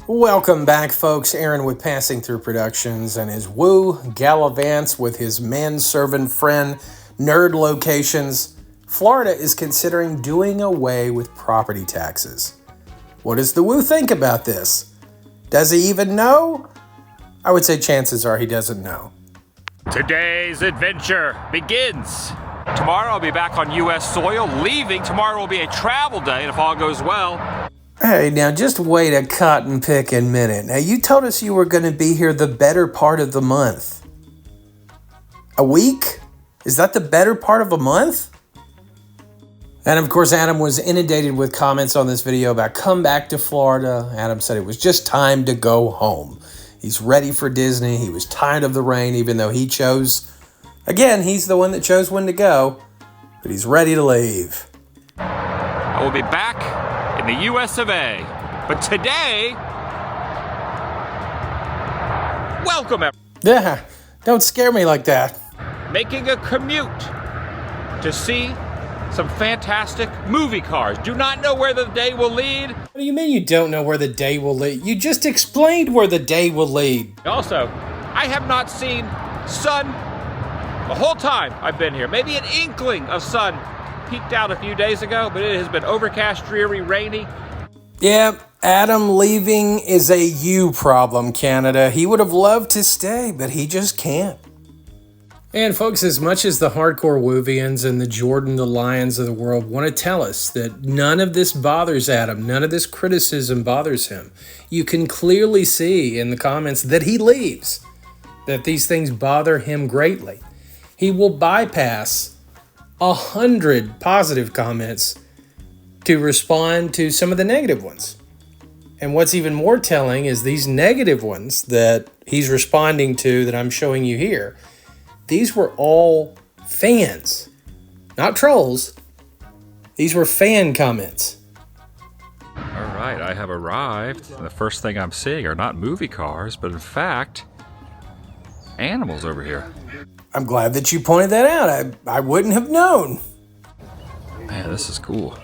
Welcome back, folks. Aaron with Passing Through Productions and his woo gallivants with his manservant friend, Nerd Locations. Florida is considering doing away with property taxes. What does the woo think about this? Does he even know? I would say chances are he doesn't know. Today's adventure begins. Tomorrow I'll be back on U.S. soil. Leaving tomorrow will be a travel day, and if all goes well. Hey, now just wait a cotton picking minute. Now, you told us you were going to be here the better part of the month. A week? Is that the better part of a month? And of course, Adam was inundated with comments on this video about come back to Florida. Adam said it was just time to go home. He's ready for Disney. He was tired of the rain, even though he chose, again, he's the one that chose when to go, but he's ready to leave. I will be back in the US of A. But today, welcome everyone. Yeah, don't scare me like that. Making a commute to see some fantastic movie cars. Do not know where the day will lead. What do you mean you don't know where the day will lead? You just explained where the day will lead. Also, I have not seen sun the whole time I've been here. Maybe an inkling of sun peeked out a few days ago, but it has been overcast, dreary, rainy. Yeah, Adam leaving is a you problem, Canada. He would have loved to stay, but he just can't. And folks, as much as the hardcore Woovians and the Jordan the Lions of the world want to tell us that none of this bothers Adam, none of this criticism bothers him, you can clearly see in the comments that he leaves, that these things bother him greatly. He will bypass 100 positive comments to respond to some of the negative ones. And what's even more telling is these negative ones that he's responding to that I'm showing you here. These were all fans, not trolls. These were fan comments. All right, I have arrived. The first thing I'm seeing are not movie cars, but in fact, animals over here. I'm glad that you pointed that out. I wouldn't have known. Man, this is cool.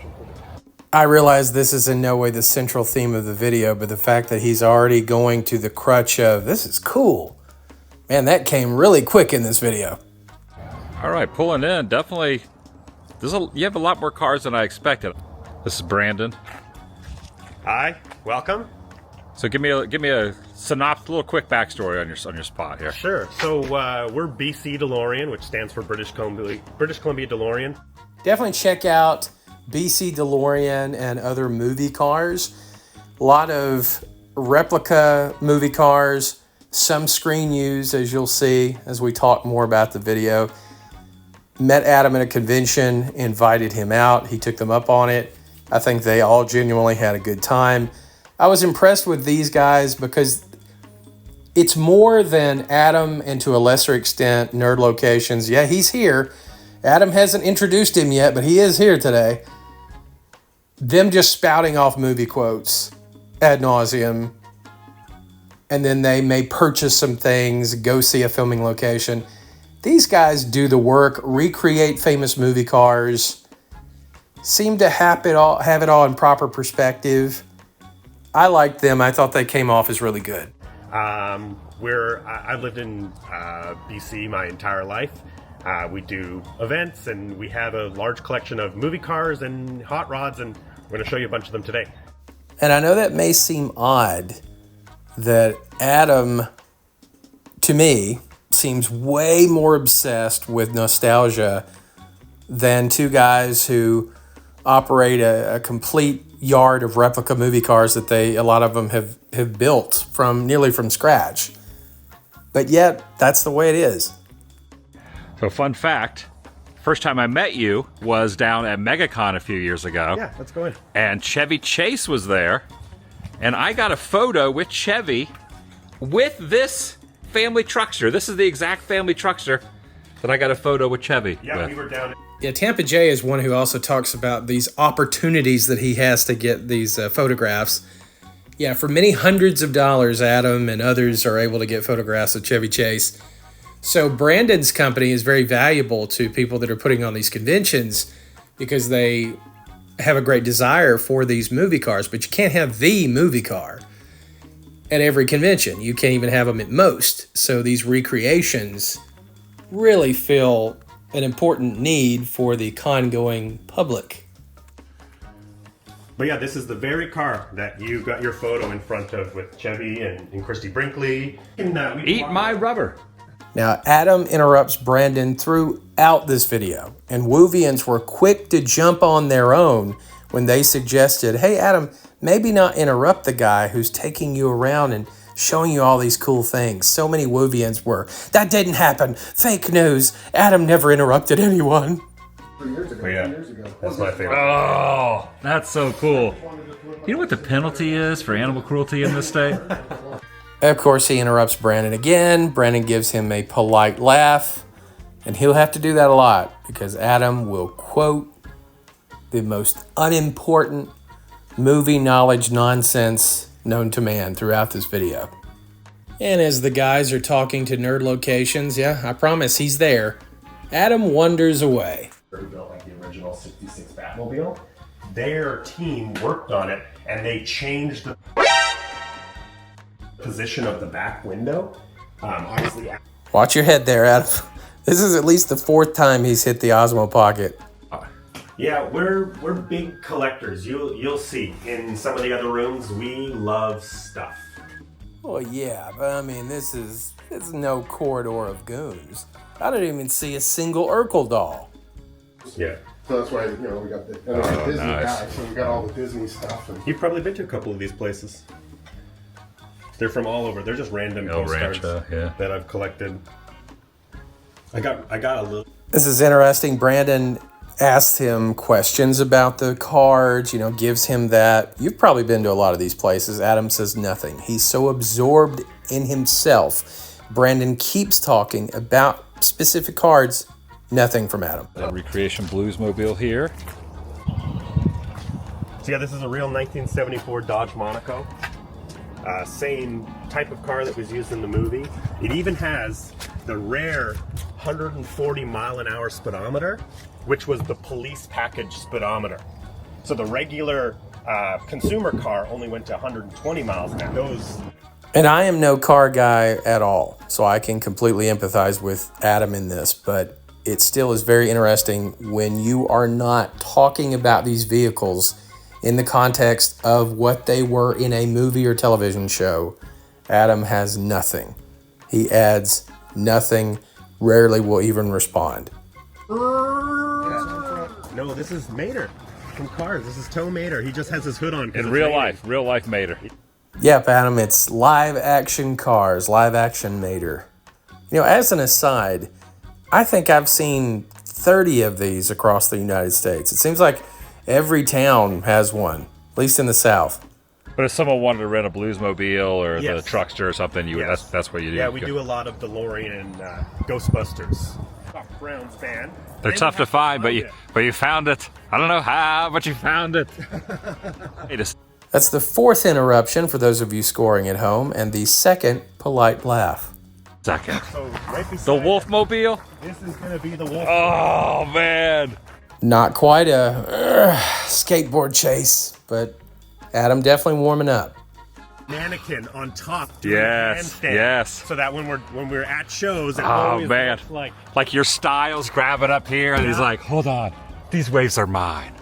I realize this is in no way the central theme of the video, but the fact that he's already going to the crutch of, this is cool. Man, that came really quick in this video. All right, pulling in, definitely. You have a lot more cars than I expected. This is Brandon. Hi, welcome. So give me a synopsis, a little quick backstory on your spot here. Sure. So we're BC DeLorean, which stands for British Columbia DeLorean. Definitely check out BC DeLorean and other movie cars. A lot of replica movie cars, some screen use, as you'll see as we talk more about the video. Met Adam at a convention, invited him out. He took them up on it. I think they all genuinely had a good time. I was impressed with these guys because it's more than Adam and to a lesser extent Nerd Locations. Yeah, he's here. Adam hasn't introduced him yet, but he is here today. Them just spouting off movie quotes ad nauseum. And then they may purchase some things, go see a filming location. These guys do the work, recreate famous movie cars, seem to have it all in proper perspective. I liked them. I thought they came off as really good. I've lived in BC my entire life. We do events, and we have a large collection of movie cars and hot rods, and we're going to show you a bunch of them today. And I know that may seem odd that Adam, to me, seems way more obsessed with nostalgia than two guys who operate a complete yard of replica movie cars that a lot of them have built nearly from scratch. But yet, that's the way it is. So fun fact, first time I met you was down at MegaCon a few years ago. Yeah, let's go in. And Chevy Chase was there. And I got a photo with Chevy with this family truckster. This is the exact family truckster that I got a photo with Chevy with. We were down. Yeah, Tampa Jay is one who also talks about these opportunities that he has to get these photographs. Yeah, for many hundreds of dollars, Adam and others are able to get photographs of Chevy Chase. So Brandon's company is very valuable to people that are putting on these conventions because they have a great desire for these movie cars, but you can't have the movie car. at every convention. You can't even have them at most. So these recreations really fill an important need for the con-going public. But yeah, this is the very car that you got your photo in front of with Chevy and Christy Brinkley. Eat my rubber. Now, Adam interrupts Brandon throughout this video, and Woovians were quick to jump on their own when they suggested, hey, Adam, maybe not interrupt the guy who's taking you around and showing you all these cool things. So many Woovians were, that didn't happen, fake news, Adam never interrupted anyone. 3 years ago, Yeah. 2 years ago. That's my favorite. Oh, that's so cool. You know what the penalty is for animal cruelty in this state? Of course, he interrupts Brandon again. Brandon gives him a polite laugh, and he'll have to do that a lot because Adam will quote the most unimportant movie knowledge nonsense known to man throughout this video. And as the guys are talking to nerd locations, yeah, I promise he's there, Adam wanders away. Built like the original 66 Batmobile. Their team worked on it and they changed the position of the back window. Obviously, Watch your head there, Adam. This is at least the 4th time he's hit the Osmo Pocket. yeah, we're big collectors. You'll see in some of the other rooms. We love stuff. Well, yeah, but I mean, it's no corridor of goons. I don't even see a single Urkel doll. Yeah, So that's why, we got the and I'm a Disney nice. guy, so we got all the Disney stuff. And you've probably been to a couple of these places. They're from all over. They're just random El postcards Rancho, yeah. that I've collected. I got a little. This is interesting. Brandon asks him questions about the cards, gives him that. You've probably been to a lot of these places. Adam says nothing. He's so absorbed in himself. Brandon keeps talking about specific cards. Nothing from Adam. The Recreation Bluesmobile here. So yeah, this is a real 1974 Dodge Monaco. Same type of car that was used in the movie. It even has the rare 140 mile an hour speedometer, which was the police package speedometer. So the regular consumer car only went to 120 miles an hour. And I am no car guy at all, so I can completely empathize with Adam in this, but it still is very interesting when you are not talking about these vehicles in the context of what they were in a movie or television show. Adam has nothing. He adds nothing, rarely will even respond. No, this is Mater from Cars. This is Toe Mater. He just has his hood on. In real life Mater. Yep, Adam, it's live action cars, live action Mater. As an aside, I think I've seen 30 of these across the United States. It seems like every town has one, at least in the South. But if someone wanted to rent a Bluesmobile or Yes. the Truckster or something, Yes. that's what you do. Yeah, we do a lot of DeLorean and Ghostbusters. Browns fan. They're tough to find, but you found it. I don't know how, but you found it. Hey, just- That's the 4th interruption for those of you scoring at home, and the 2nd polite laugh. Second. So right beside The Wolfmobile? This is gonna be the Wolf. Oh, man. Not quite a skateboard chase, but Adam definitely warming up. Mannequin on top. doing Yes, handstand. yes. So that when we're at shows, it Oh, always man. looks Like your style's grabbing up here, and he's like, hold on. These waves are mine.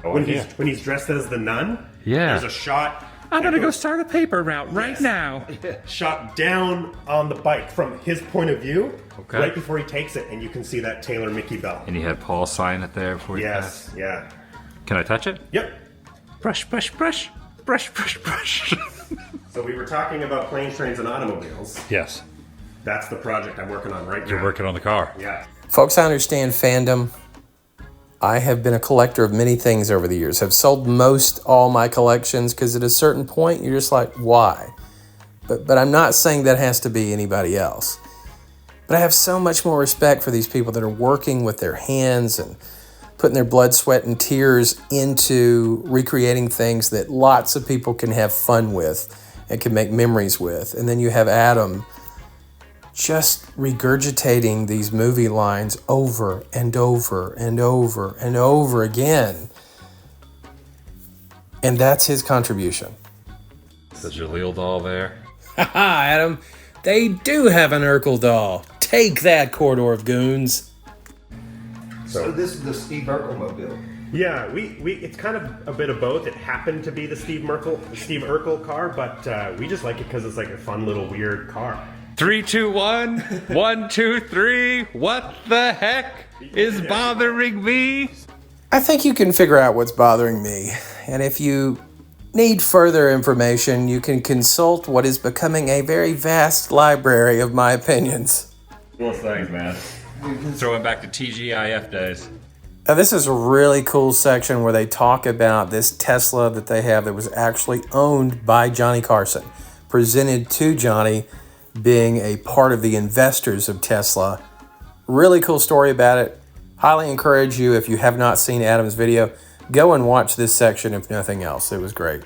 when he's dressed as the nun. Yeah. There's a shot. I'm that going to go goes- start a paper route right now. Shot down on the bike from his point of view, Okay. right before he takes it, and you can see that Taylor Mickey belt. And you had Paul sign it there before you Yes, yeah. passed. Can I touch it? Yep. Brush, brush, brush. Brush, brush, brush. So we were talking about planes, trains, and automobiles. Yes. That's the project I'm working on right now. You're working on the car. Yeah. Folks, I understand fandom. I have been a collector of many things over the years. Have sold most all my collections because at a certain point you're just like, why? But I'm not saying that has to be anybody else. But I have so much more respect for these people that are working with their hands and putting their blood, sweat, and tears into recreating things that lots of people can have fun with and can make memories with. And then you have Adam just regurgitating these movie lines over and over and over and over again. And that's his contribution. There's your Lille doll there. Haha, Adam, they do have an Urkel doll. Take that, corridor of goons. So this is the Steve Urkel mobile. Yeah, it's kind of a bit of both. It happened to be the Steve Urkel car, but we just like it because it's like a fun little weird car. 3, 2, 1. 1, 2, 3. What the heck is bothering me? I think you can figure out what's bothering me. And if you need further information, you can consult what is becoming a very vast library of my opinions. Well, thanks, man. Throwing back to TGIF days. Now, this is a really cool section where they talk about this Tesla that they have that was actually owned by Johnny Carson, presented to Johnny, being a part of the investors of Tesla. Really cool story about it. Highly encourage you, if you have not seen Adam's video, go and watch this section if nothing else. It was great.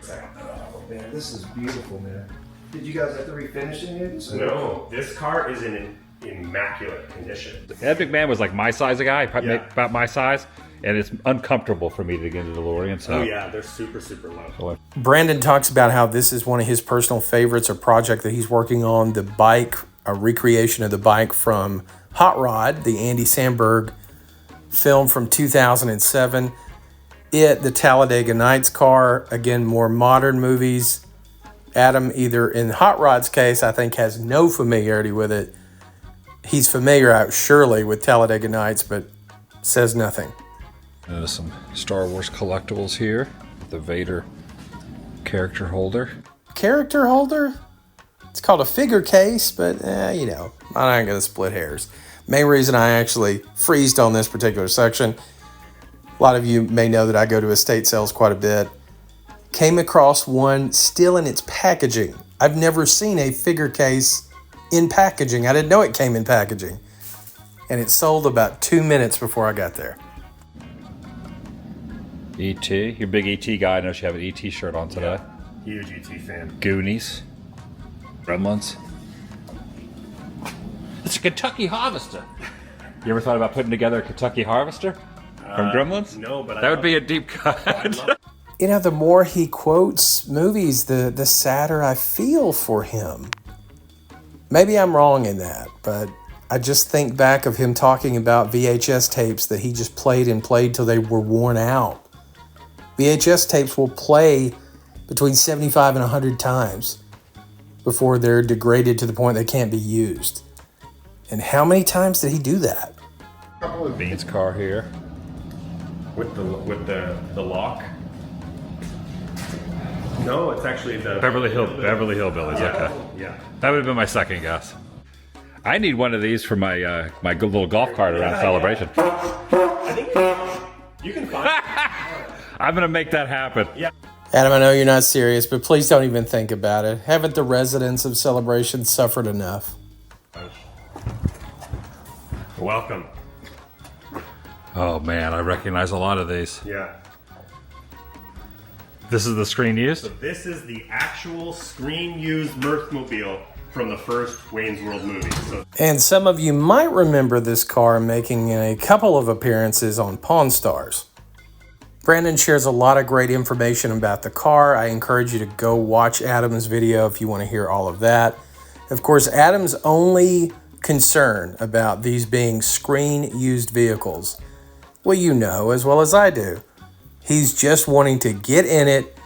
Oh man, this is beautiful, man. Did you guys have to refinish it? No, this car is in immaculate condition. Ed McMahon was like my size of guy, probably Yeah. about my size, and it's uncomfortable for me to get into the DeLorean. So. Oh yeah, they're super low. Brandon talks about how this is one of his personal favorites, a project that he's working on, the bike, a recreation of the bike from Hot Rod, the Andy Samberg film from 2007. The Talladega Nights car, again, more modern movies. Adam, either in Hot Rod's case, I think has no familiarity with it. He's familiar, surely, with Talladega Nights, but says nothing. There's some Star Wars collectibles here. The Vader character holder. Character holder? It's called a figure case, but you know, I'm not going to split hairs. Main reason I actually freezed on this particular section, a lot of you may know that I go to estate sales quite a bit. Came across one still in its packaging. I've never seen a figure case in packaging. I didn't know it came in packaging. And it sold about 2 minutes before I got there. E.T. You're a big E.T. guy. I know you have an E.T. shirt on today. Huge ET fan. Goonies. Gremlins. It's a Kentucky Harvester. You ever thought about putting together a Kentucky Harvester from Gremlins? No, but that would be a deep cut. You know, the more he quotes movies, the sadder I feel for him. Maybe I'm wrong in that, but I just think back of him talking about VHS tapes that he just played and played till they were worn out. VHS tapes will play between 75 and 100 times before they're degraded to the point they can't be used. And how many times did he do that? Bean's car here. with the lock. No, it's actually the Beverly Hillbillies. Yeah. Okay. Yeah. That would have been my second guess. I need one of these for my my good little golf cart around Celebration. I think you can find. I'm gonna make that happen. Yeah. Adam, I know you're not serious, but please don't even think about it. Haven't the residents of Celebration suffered enough? Welcome. Oh man, I recognize a lot of these. Yeah. This is the screen used? So this is the actual screen-used Mirthmobile from the first Wayne's World movie. So And some of you might remember this car making a couple of appearances on Pawn Stars. Brandon shares a lot of great information about the car. I encourage you to go watch Adam's video if you want to hear all of that. Of course, Adam's only concern about these being screen-used vehicles, well, you know as well as I do. He's just wanting to get in it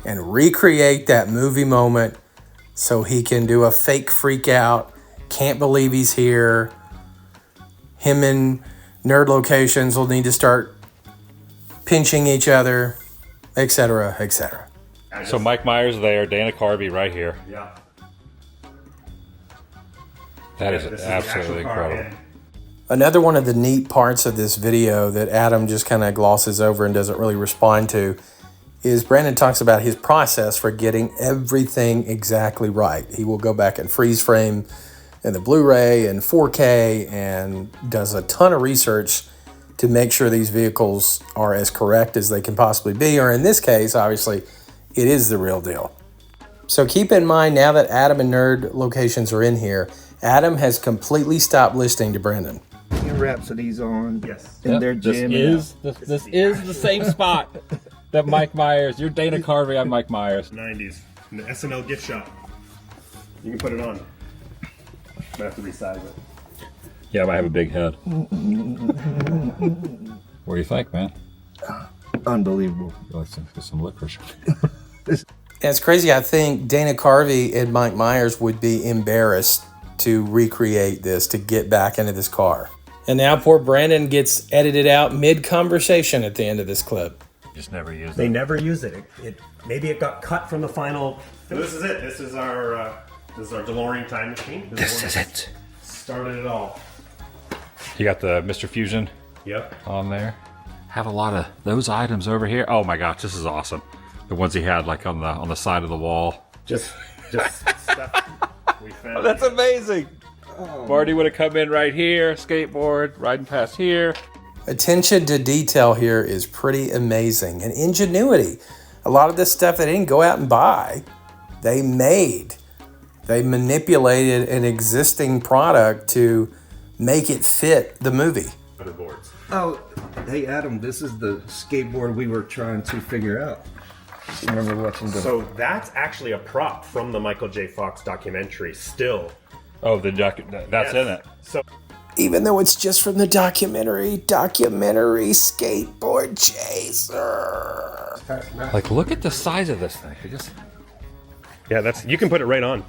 and recreate that movie moment so he can do a fake freak out. Can't believe he's here. Him and Nerd Locations will need to start pinching each other, etc., etc. So Mike Myers there, Dana Carvey right here. yeah. That This is the absolutely actual car, incredible. Another one of the neat parts of this video that Adam just kind of glosses over and doesn't really respond to is Brandon talks about his process for getting everything exactly right. He will go back and freeze frame in the Blu-ray and 4K and does a ton of research to make sure these vehicles are as correct as they can possibly be, or in this case, obviously, it is the real deal. So keep in mind, now that Adam and Nerd Locations are in here, Adam has completely stopped listening to Brandon. Rhapsody's on. Yes. And they're jamming. This is the same spot that Mike Myers. You're Dana Carvey. I'm Mike Myers. 90s. in the SNL gift shop. You can put it on. I have to resize it. Yeah, I have a big head. What do you think, man? Unbelievable. You like some licorice? And it's crazy. I think Dana Carvey and Mike Myers would be embarrassed to recreate this, to get back into this car. And now poor Brandon gets edited out mid-conversation at the end of this clip. Just never use They it. never use it. Maybe it got cut from the final. This is it. This is our DeLorean time machine. This is it. Started it all. You got the Mr. Fusion Yep. on there. Have a lot of those items over here. Oh my gosh, this is awesome. The ones he had like on the side of the wall. Just stuff we found. Oh, that's amazing. Marty would have come in right here, skateboard, riding past here. Attention to detail here is pretty amazing. And ingenuity. A lot of this stuff they didn't go out and buy. They made. They manipulated an existing product to make it fit the movie. Boards. Oh, hey Adam, this is the skateboard we were trying to figure out. Remember watching the... So that's actually a prop from the Michael J. Fox documentary. Still. Oh, that's in it. So Even though it's just from the documentary Skateboard Chaser. Like, look at the size of this thing. yeah, you can put it right on.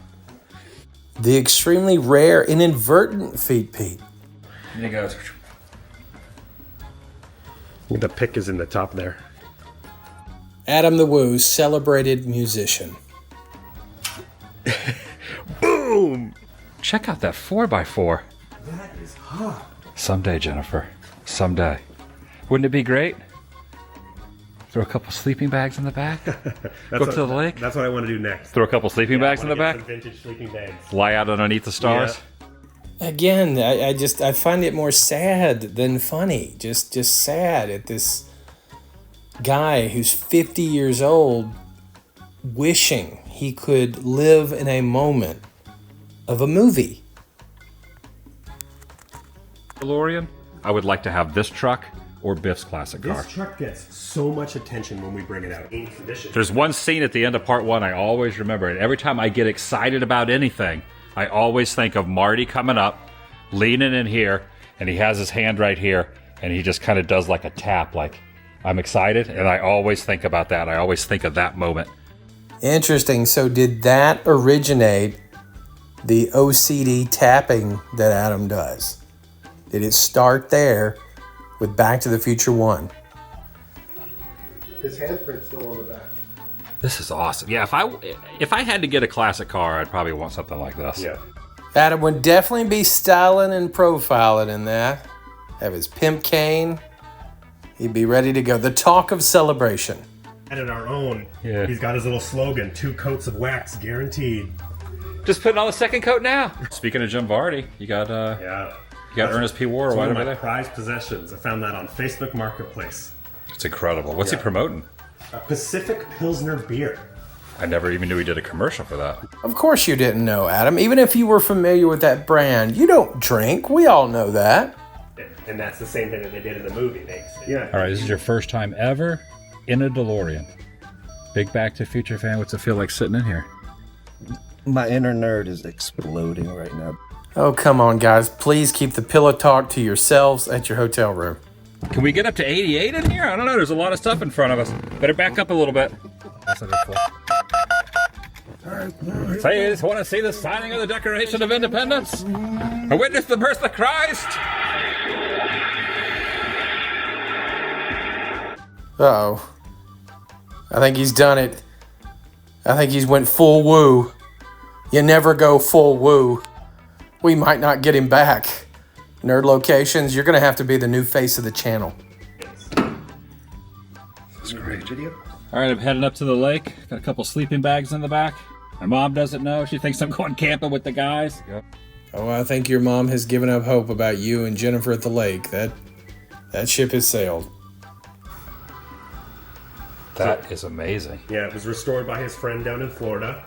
The extremely rare inadvertent feet, Pete. And he goes. The pick is in the top there. Adam the Woo, celebrated musician. Boom! Check out that 4x4. That is hot. Someday, Jennifer. Someday. Wouldn't it be great? Throw a couple sleeping bags in the back. Go up to the lake. That's what I want to do next. Throw a couple sleeping bags in the Wanna back. get some vintage sleeping bags. Lie out underneath the stars. Again, I find it more sad than funny. Just sad at this guy who's 50 years old wishing he could live in a moment of a movie. DeLorean. I would like to have this truck or Biff's classic car. This truck gets so much attention when we bring it out in condition. There's one scene at the end of part 1 I always remember, and every time I get excited about anything, I always think of Marty coming up, leaning in here, and he has his hand right here, and he just kind of does like a tap, like, I'm excited, and I always think about that. I always think of that moment. Interesting. So did that originate the OCD tapping that Adam does? Did it start there with Back to the Future 1? His handprint's still on the back. This is awesome. Yeah, if I had to get a classic car, I'd probably want something like this. Yeah. Adam would definitely be styling and profiling in that. Have his pimp cane. He'd be ready to go. The talk of celebration. Added our own. Yeah. He's got his little slogan, 2 coats of wax guaranteed. Just putting on the second coat now. Speaking of Jim Vardy, you got Yeah. Ernest P. Ward It's one of over my there. prized possessions. I found that on Facebook Marketplace. It's incredible. What's he promoting? A Pacific Pilsner beer. I never even knew he did a commercial for that. Of course you didn't know, Adam. Even if you were familiar with that brand, you don't drink. We all know that. And that's the same thing that they did in the movie. Yeah. All right, this is your first time ever in a DeLorean. Big Back to the Future fan. What's it feel like sitting in here? My inner nerd is exploding right now. Oh, come on, guys. Please keep the pillow talk to yourselves at your hotel room. Can we get up to 88 in here? I don't know. There's a lot of stuff in front of us. Better back up a little bit. Say, you just want to see the signing of the Declaration of Independence? Or witness the birth of Christ? Uh-oh. I think he's done it. I think he's went full woo. You never go full woo. We might not get him back. Nerd Locations, you're going to have to be the new face of the channel. That's great. All right, I'm heading up to the lake. Got a couple sleeping bags in the back. My mom doesn't know. She thinks I'm going camping with the guys. Oh, I think your mom has given up hope about you and Jennifer at the lake. That ship has sailed. That is amazing. Yeah, it was restored by his friend down in Florida.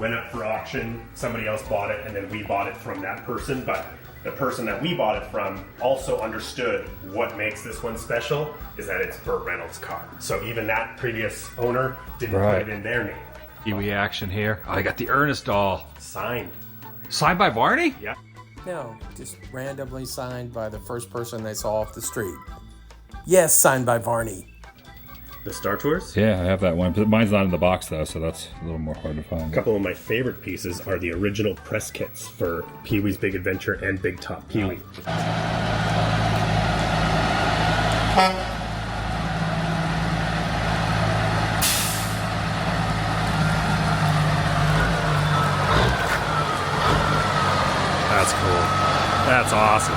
Went up for auction. Somebody else bought it, and then we bought it from that person. But the person that we bought it from also understood what makes this one special is that it's Burt Reynolds' car. So even that previous owner didn't put it in their name. Pee-wee action here. Oh, I got the Ernest doll. Signed. Signed by Barney? Yeah. No, just randomly signed by the first person they saw off the street. Yes, signed by Barney. The Star Tours? Yeah, I have that one. But mine's not in the box, though, so that's a little more hard to find. A couple of my favorite pieces are the original press kits for Pee-wee's Big Adventure and Big Top Pee-wee. That's cool. That's awesome.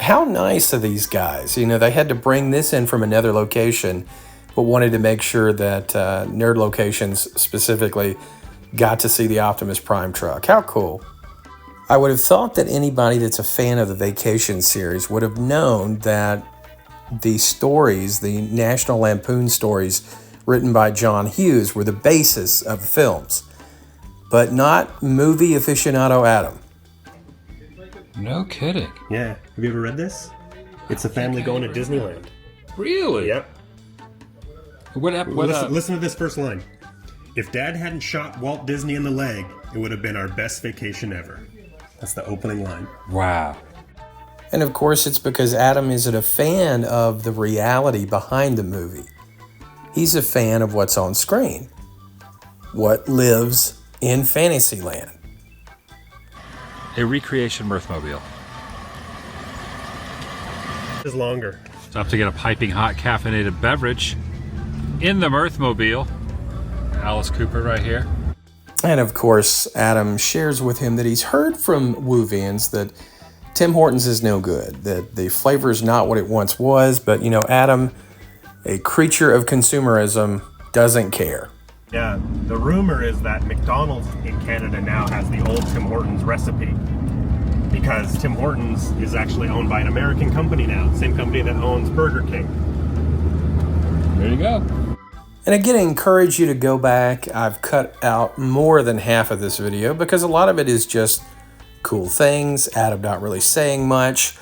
How nice of these guys. You know, they had to bring this in from another location, but wanted to make sure that Nerd Locations specifically got to see the Optimus Prime truck. How cool. I would have thought that anybody that's a fan of the Vacation series would have known that the stories, the National Lampoon stories written by John Hughes, were the basis of the films, but not movie aficionado Adam. No kidding. Yeah. Have you ever read this? It's a family going to Disneyland. Really? Yep. Listen to this first line. If Dad hadn't shot Walt Disney in the leg, it would have been our best vacation ever. That's the opening line. Wow. And of course, it's because Adam isn't a fan of the reality behind the movie. He's a fan of what's on screen, what lives in Fantasyland. A recreation Mirthmobile. It's longer. Stop to get a piping hot caffeinated beverage in the Mirthmobile. Alice Cooper right here. And of course, Adam shares with him that he's heard from Woovians that Tim Hortons is no good, that the flavor is not what it once was, but you know, Adam, a creature of consumerism, doesn't care. Yeah, the rumor is that McDonald's in Canada now has the old Tim Hortons recipe because Tim Hortons is actually owned by an American company now, same company that owns Burger King. There you go. And again, I encourage you to go back. I've cut out more than half of this video because a lot of it is just cool things, Adam not really saying much.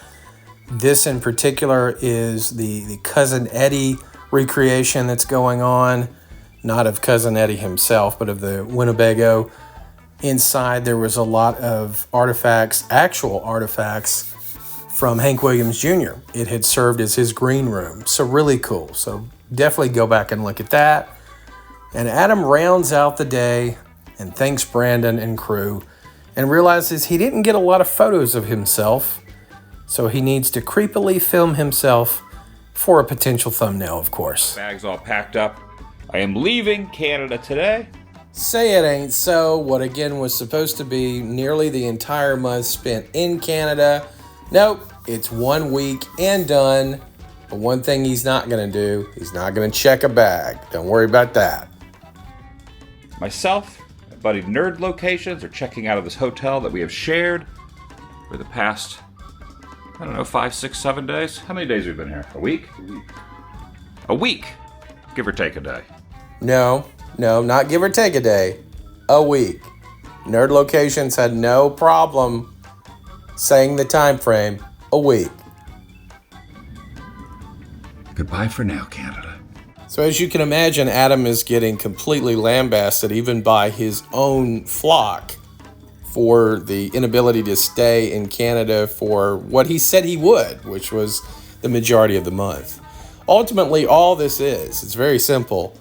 This in particular is the Cousin Eddie recreation that's going on. Not of Cousin Eddie himself, but of the Winnebago. Inside there was a lot of artifacts, actual artifacts from Hank Williams Jr. It had served as his green room. So really cool. So definitely go back and look at that. And Adam rounds out the day and thanks Brandon and crew and realizes he didn't get a lot of photos of himself. So he needs to creepily film himself for a potential thumbnail, of course. Bags all packed up. I am leaving Canada today. Say it ain't so. What again was supposed to be nearly the entire month spent in Canada. Nope, it's 1 week and done. But one thing he's not going to do, he's not going to check a bag. Don't worry about that. Myself, my buddy Nerd Locations are checking out of this hotel that we have shared for the past, I don't know, 5, 6, 7 days. How many days have we been here? A week? A week, give or take a day. No, not give or take a day. A week. Nerd Locations had no problem saying the time frame. A week. Goodbye for now, Canada. So as you can imagine, Adam is getting completely lambasted even by his own flock for the inability to stay in Canada for what he said he would, which was the majority of the month. Ultimately, all this is, it's very simple.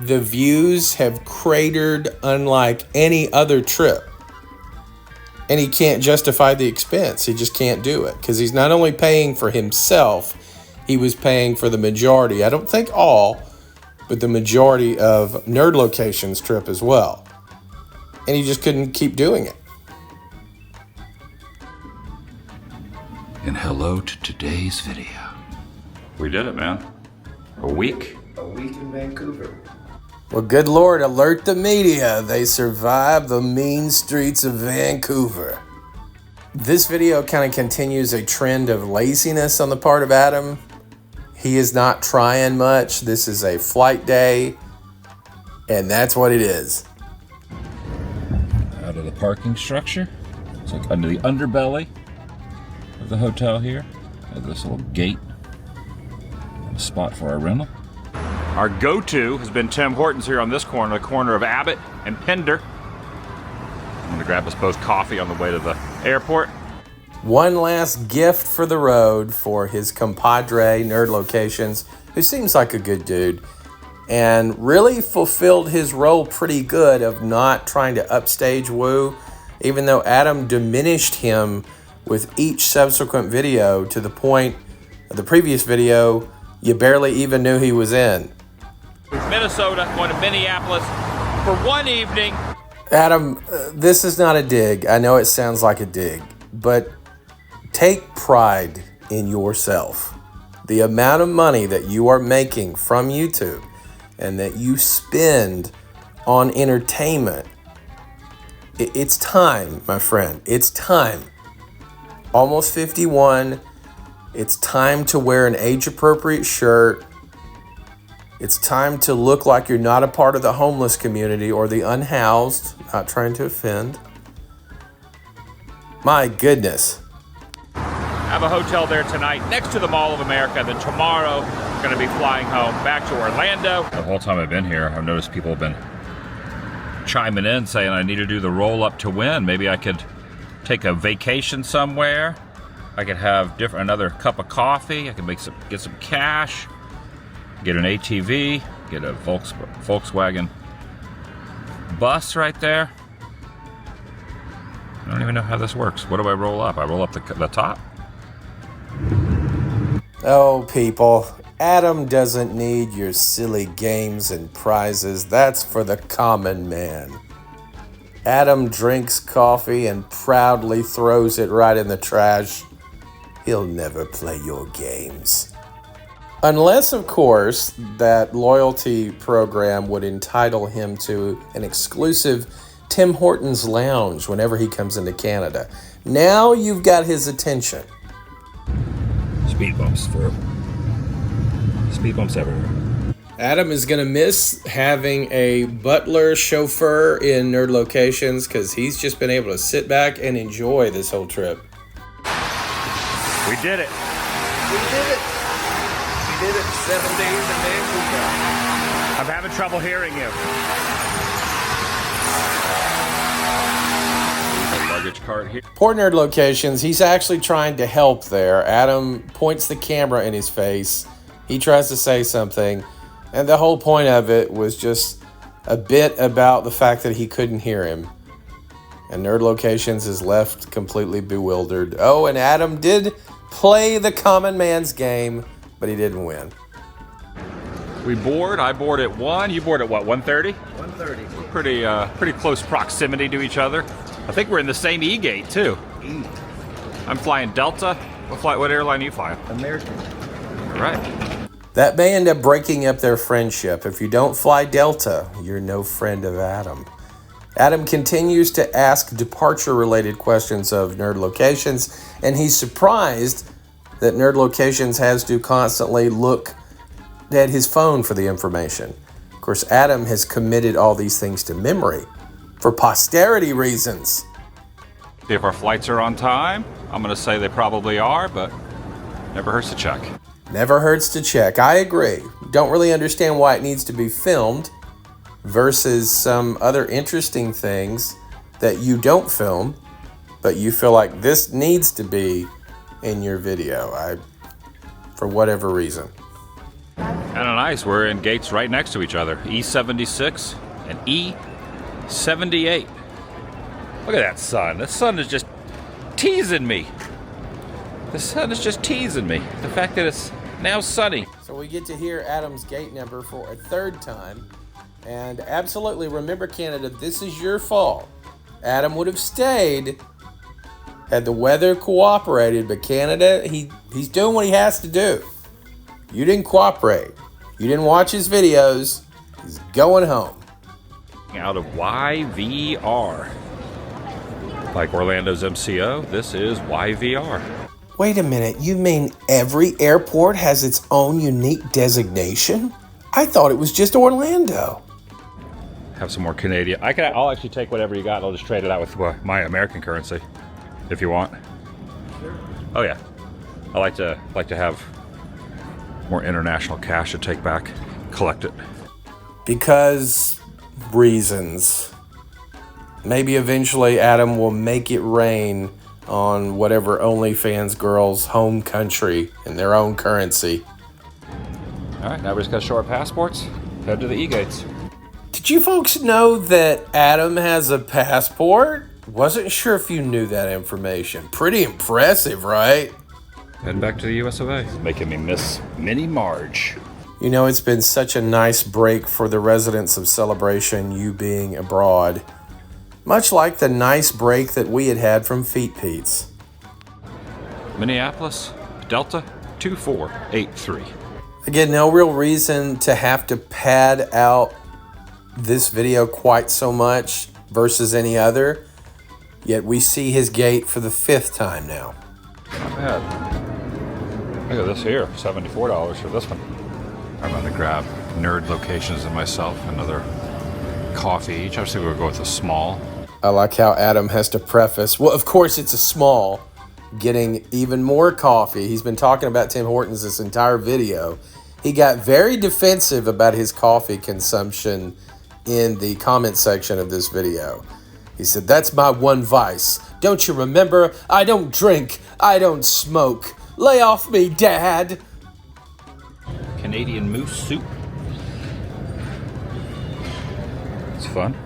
The views have cratered unlike any other trip. And he can't justify the expense. He just can't do it. Because he's not only paying for himself, he was paying for the majority, I don't think all, but the majority of Nerd Locations trip as well. And he just couldn't keep doing it. And hello to today's video. We did it, man. A week. A week in Vancouver. Well, good Lord, alert the media. They survived the mean streets of Vancouver. This video kind of continues a trend of laziness on the part of Adam. He is not trying much. This is a flight day, and that's what it is. Out of the parking structure. It's like under the underbelly of the hotel here. Have this little gate and a spot for our rental. Our go-to has been Tim Hortons here on this corner, the corner of Abbott and Pender. I'm gonna grab us both coffee on the way to the airport. One last gift for the road for his compadre, Nerd Locations, who seems like a good dude and really fulfilled his role pretty good of not trying to upstage Woo, even though Adam diminished him with each subsequent video to the point of the previous video you barely even knew he was in. Minnesota, going to Minneapolis for one evening. Adam, this is not a dig. I know it sounds like a dig, but take pride in yourself. The amount of money that you are making from YouTube and that you spend on entertainment, it's time, my friend. It's time. Almost 51. It's time to wear an age-appropriate shirt. It's time to look like you're not a part of the homeless community or the unhoused, not trying to offend. My goodness. Have a hotel there tonight next to the Mall of America. Then tomorrow, going to be flying home back to Orlando. The whole time I've been here, I've noticed people have been chiming in saying I need to do the roll up to win. Maybe I could take a vacation somewhere. I could have another cup of coffee. I could get some cash, get an ATV, get a Volkswagen bus right there. I don't even know how this works. What do I roll up? I roll up the top? Oh, people, Adam doesn't need your silly games and prizes. That's for the common man. Adam drinks coffee and proudly throws it right in the trash. He'll never play your games. Unless, of course, that loyalty program would entitle him to an exclusive Tim Hortons lounge whenever he comes into Canada. Now you've got his attention. Speed bumps everywhere. Adam is going to miss having a butler chauffeur in Nerd Locations because he's just been able to sit back and enjoy this whole trip. We did it. We did it. We did it 7 days and days ago. I'm having trouble hearing you. Luggage cart here. Poor Nerd Locations, he's actually trying to help there. Adam points the camera in his face. He tries to say something, and the whole point of it was just a bit about the fact that he couldn't hear him. And Nerd Locations is left completely bewildered. Oh, and Adam did play the common man's game, but he didn't win. We board. I board at 1. You board at what, 1:30? 1:30. We're pretty close proximity to each other. I think we're in the same E gate too. E. I'm flying Delta. What airline are you flying? American. All right. That may end up breaking up their friendship. If you don't fly Delta, you're no friend of Adam. Adam continues to ask departure-related questions of Nerd Locations, and he's surprised that Nerd Locations has to constantly look at his phone for the information. Of course, Adam has committed all these things to memory for posterity reasons. See if our flights are on time. I'm going to say they probably are, but never hurts to check. Never hurts to check. I agree. Don't really understand why it needs to be filmed versus some other interesting things that you don't film, but you feel like this needs to be in your video, for whatever reason. And nice, we're in gates right next to each other. E76 and E78. Look at that sun. The sun is just teasing me. The sun is just teasing me. The fact that it's now sunny. So we get to hear Adam's gate number for a third time. And absolutely, remember, Canada, this is your fault. Adam would have stayed had the weather cooperated, but Canada, he's doing what he has to do. You didn't cooperate. You didn't watch his videos. He's going home. Out of YVR. Like Orlando's MCO, this is YVR. Wait a minute, you mean every airport has its own unique designation? I thought it was just Orlando. Have some more Canadian. I'll actually take whatever you got. I'll just trade it out with my American currency, if you want. Oh yeah, I like to have more international cash to take back. collect it? Because reasons. Maybe eventually Adam will make it rain on whatever OnlyFans girl's home country in their own currency. All right, now we just got to show our passports, head to the E-gates. Did you folks know that Adam has a passport? Wasn't sure if you knew that information. Pretty impressive, right? Heading back to the US of A. Making me miss Mini Marge. You know, it's been such a nice break for the residents of Celebration, you being abroad. Much like the nice break that we had from Feet Pete's. Minneapolis, Delta 2483. Again, no real reason to have to pad out this video quite so much versus any other. Yet we see his gate for the 5th time now. Not bad. Look at this here, $74 for this one. I'm going to grab nerd locations and myself another coffee each. Obviously we'll go with a small. I like how Adam has to preface, well, of course it's a small, getting even more coffee. He's been talking about Tim Hortons this entire video. He got very defensive about his coffee consumption in the comment section of this video. He said, "That's my one vice. Don't you remember? I don't drink. I don't smoke. Lay off me, Dad." Canadian moose soup. It's fun.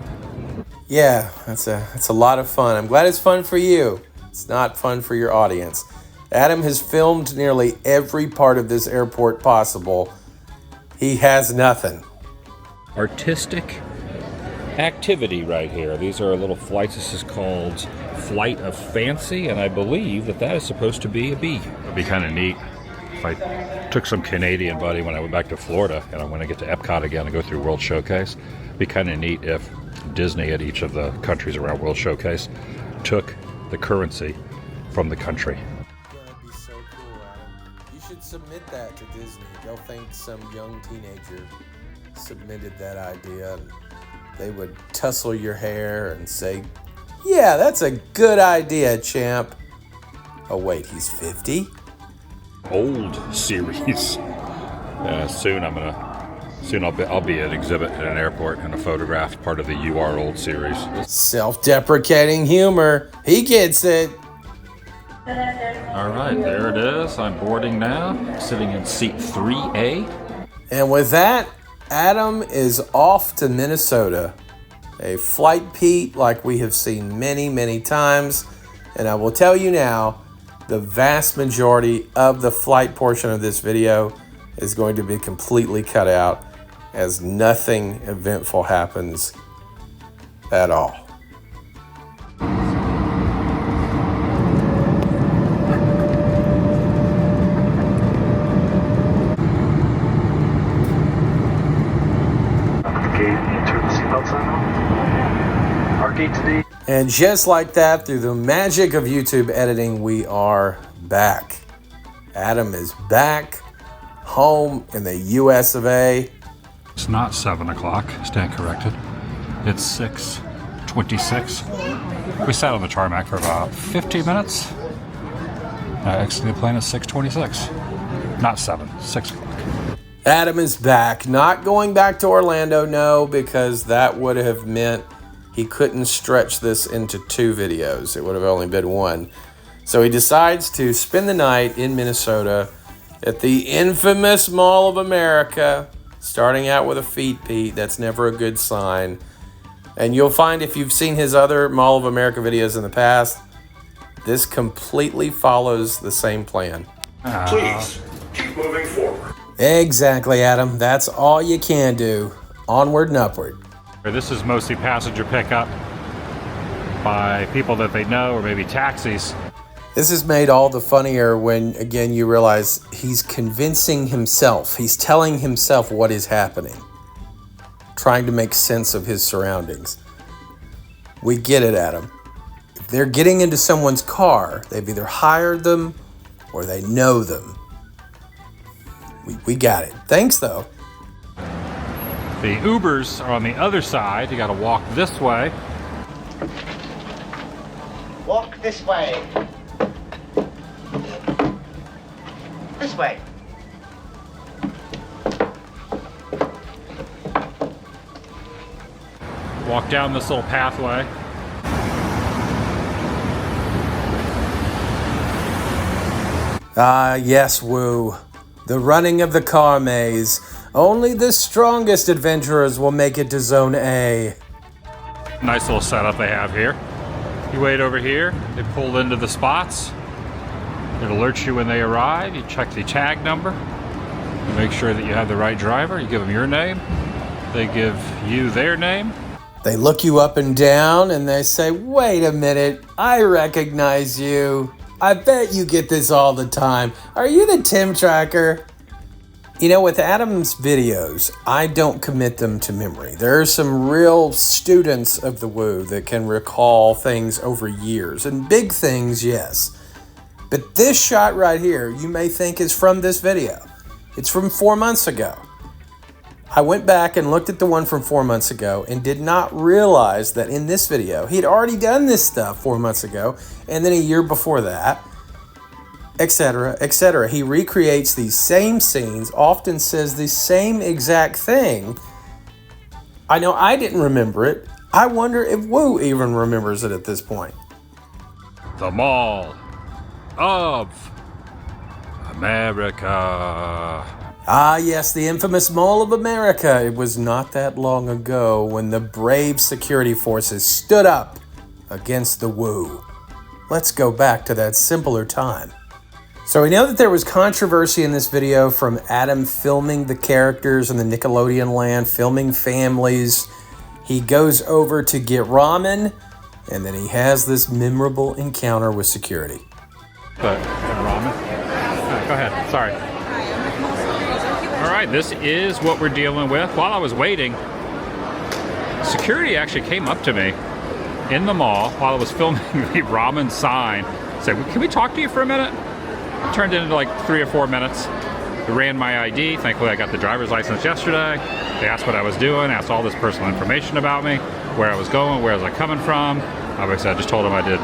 Yeah, that's a lot of fun. I'm glad it's fun for you. It's not fun for your audience. Adam has filmed nearly every part of this airport possible. He has nothing. Artistic activity right here. These are little flights. This is called Flight of Fancy, and I believe that is supposed to be a bee. It'd be kind of neat if I took some Canadian buddy when I went back to Florida, and I want to get to Epcot again and go through World Showcase. It'd be kind of neat if Disney at each of the countries around World Showcase took the currency from the country. That'd be so cool, Adam. You should submit that to Disney. They'll think some young teenager submitted that idea. And they would tussle your hair and say, "Yeah, that's a good idea, champ." Oh wait, he's 50? Old series. Soon I'll be an exhibit at an airport and a photograph, part of the You Are Old series. Self-deprecating humor. He gets it. All right, there it is. I'm boarding now, sitting in seat 3A. And with that, Adam is off to Minnesota. A flight Pete like we have seen many, many times. And I will tell you now, the vast majority of the flight portion of this video is going to be completely cut out, as nothing eventful happens at all. And just like that, through the magic of YouTube editing, we are back. Adam is back home in the US of A. It's not 7 o'clock, stand corrected. It's 6:26. We sat on the tarmac for about 15 minutes. I exited the plane at 6:26. Not 7, 6 o'clock. Adam is back. Not going back to Orlando, no, because that would have meant he couldn't stretch this into 2 videos. It would have only been 1. So he decides to spend the night in Minnesota at the infamous Mall of America, starting out with a feet Pete. That's never a good sign. And you'll find, if you've seen his other Mall of America videos in the past, this completely follows the same plan. Please keep moving forward. Exactly, Adam. That's all you can do. Onward and upward. This is mostly passenger pickup by people that they know, or maybe taxis. This is made all the funnier when, again, you realize he's convincing himself. He's telling himself what is happening, trying to make sense of his surroundings. We get it, Adam. If they're getting into someone's car, they've either hired them or they know them. We got it. Thanks, though. The Ubers are on the other side. You got to walk this way. Walk this way. This way. walk down this little pathway. Ah, yes, Woo. The running of the car maze. Only the strongest adventurers will make it to Zone A. Nice little setup they have here. You wait over here, they pull into the spots. It alerts you when they arrive. You check the tag number. You make sure that you have the right driver. You give them your name. They give you their name. They look you up and down and they say, wait a minute, I recognize you. I bet you get this all the time. Are you the Tim Tracker? You know, with Adam's videos, I don't commit them to memory. There are some real students of the Woo that can recall things over years, and big things, yes. But this shot right here, you may think is from this video. It's from 4 months ago. I went back and looked at the one from 4 months ago and did not realize that in this video, he'd already done this stuff 4 months ago, and then a year before that, etc., etc. He recreates these same scenes, often says the same exact thing. I know I didn't remember it. I wonder if Woo even remembers it at this point. The Mall of America. Ah, yes, the infamous Mall of America. It was not that long ago when the brave security forces stood up against the Woo. Let's go back to that simpler time. So we know that there was controversy in this video from Adam filming the characters in the Nickelodeon land, filming families. He goes over to get ramen, and then he has this memorable encounter with security. But ramen. Go ahead. Sorry. All right, this is what we're dealing with. While I was waiting, security actually came up to me in the mall while I was filming the ramen sign. Said, "Can we talk to you for a minute?" It turned into like 3 or 4 minutes. They ran my ID. Thankfully, I got the driver's license yesterday. They asked what I was doing, asked all this personal information about me, where I was going, where was I coming from. Obviously, I just told them I did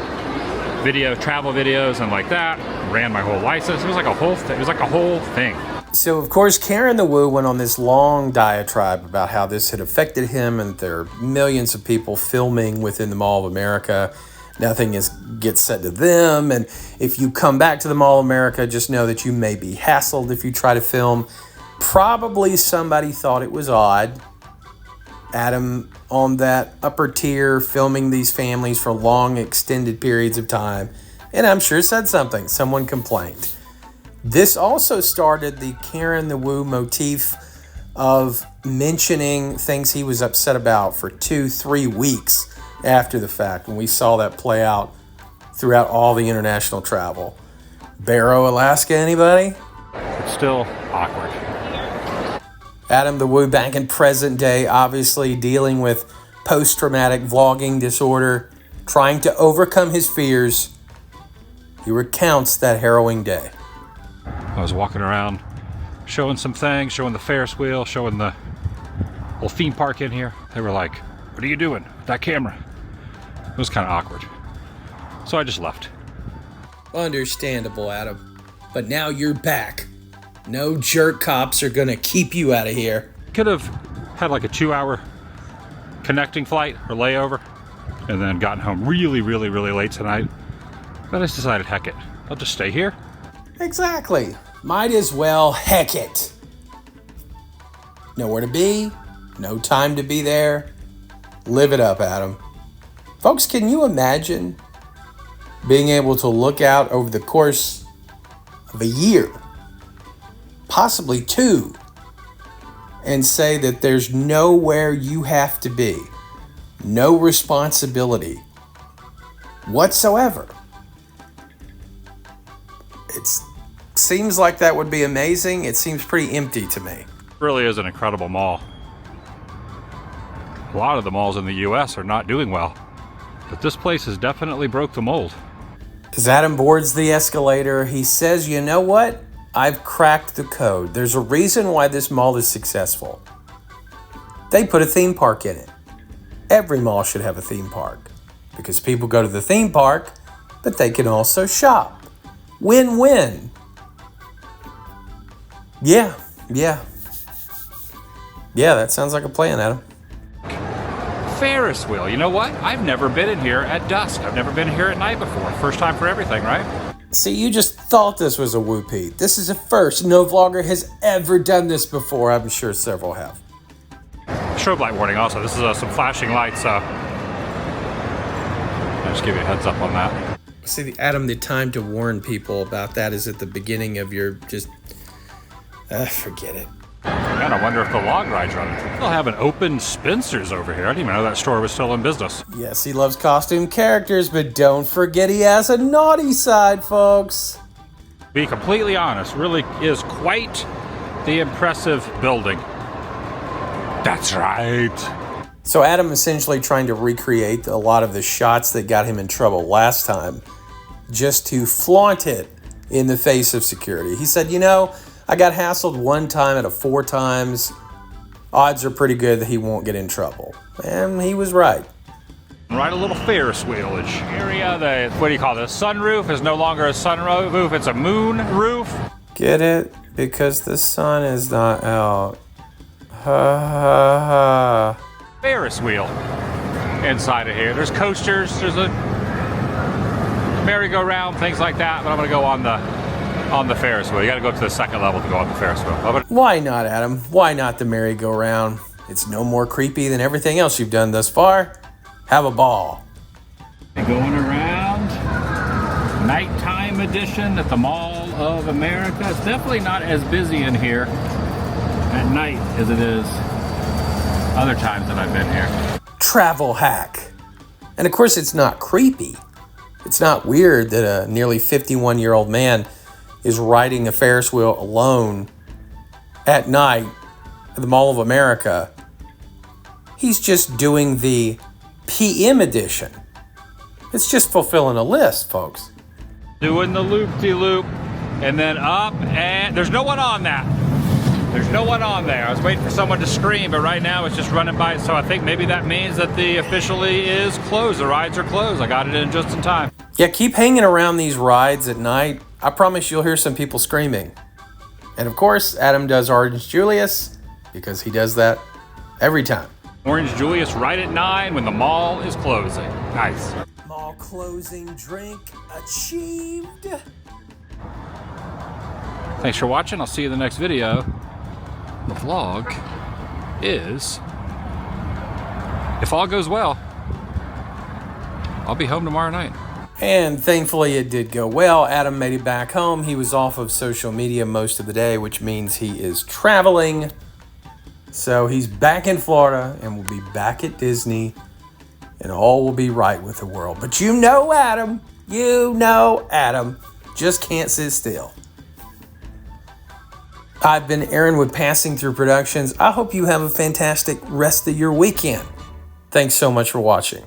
travel videos and like that. Ran my whole license. It was like a whole thing. It was like a whole thing. So, of course, Karen the Woo went on this long diatribe about how this had affected him and there are millions of people filming within the Mall of America. Nothing gets said to them, and if you come back to the Mall of America, just know that you may be hassled if you try to film. Probably somebody thought it was odd. Adam on that upper tier filming these families for long extended periods of time, and I'm sure said something. Someone complained. This also started the Karen the Woo motif of mentioning things he was upset about for 2-3 weeks after the fact, when we saw that play out throughout all the international travel. Barrow, Alaska, anybody? It's still awkward. Adam the Woo back in present day, obviously dealing with post-traumatic vlogging disorder, trying to overcome his fears. He recounts that harrowing day. I was walking around showing some things, showing the Ferris wheel, showing the whole theme park in here. They were like, "What are you doing with that camera?" It was kind of awkward. So I just left. Understandable, Adam. But now you're back. No jerk cops are gonna keep you out of here. Could have had like a 2-hour connecting flight or layover and then gotten home really, really, really late tonight. But I just decided, heck it, I'll just stay here. Exactly. Might as well heck it. Nowhere to be, no time to be there. Live it up, Adam. Folks, can you imagine being able to look out over the course of a year, possibly 2, and say that there's nowhere you have to be, no responsibility whatsoever? It seems like that would be amazing. It seems pretty empty to me. It really is an incredible mall. A lot of the malls in the US are not doing well, but this place has definitely broke the mold. As Adam boards the escalator, he says, you know what? I've cracked the code. There's a reason why this mall is successful. They put a theme park in it. Every mall should have a theme park because people go to the theme park, but they can also shop. Win-win. Yeah, that sounds like a plan, Adam. Ferris wheel. You know what? I've never been in here at dusk. I've never been here at night before. First time for everything, right? See, you just thought this was a whoopee. This is a first. No vlogger has ever done this before. I'm sure several have. Strobe light warning also. This is some flashing lights, so I'll just give you a heads up on that. See, Adam, the time to warn people about that is at the beginning of your just... forget it. Man, I wonder if the log ride's running. They'll have an open Spencer's over here. I didn't even know that store was still in business. Yes, he loves costume characters, but don't forget he has a naughty side, folks. Be completely honest, really is quite the impressive building. That's right. So Adam essentially trying to recreate a lot of the shots that got him in trouble last time, just to flaunt it in the face of security. He said, you know, I got hassled one time out of 4 times. Odds are pretty good that he won't get in trouble. And he was right. Right, a little Ferris wheel-ish area. What do you call this? Sunroof is no longer a sunroof, it's a moon roof. Get it? Because the sun is not out. Ha ha ha. Ferris wheel inside of here. There's coasters, there's a merry-go-round, things like that, but I'm gonna go on the Ferris wheel. You gotta go to the second level to go on the Ferris wheel. Why not, Adam? Why not the merry-go-round? It's no more creepy than everything else you've done thus far. Have a ball. Going around, nighttime edition at the Mall of America. It's definitely not as busy in here at night as it is other times that I've been here. Travel hack. And of course it's not creepy. It's not weird that a nearly 51-year-old man is riding a Ferris wheel alone at night at the Mall of America. He's just doing the PM edition. It's just fulfilling a list, folks. Doing the loop-de-loop and then up, and there's no one on that. There's no one on there. I was waiting for someone to scream, but right now it's just running by. So I think maybe that means that the officially is closed. The rides are closed. I got it in just in time. Yeah, keep hanging around these rides at night. I promise you'll hear some people screaming. And of course, Adam does Orange Julius because he does that every time. Orange Julius right at 9 when the mall is closing. Nice. Mall closing drink achieved. Thanks for watching. I'll see you in the next video. The vlog is, if all goes well, I'll be home tomorrow night. And thankfully it did go well. Adam made it back home. He was off of social media most of the day, which means he is traveling. So he's back in Florida and will be back at Disney and all will be right with the world. But you know Adam, just can't sit still. I've been Aaron with Passing Through Productions. I hope you have a fantastic rest of your weekend. Thanks so much for watching.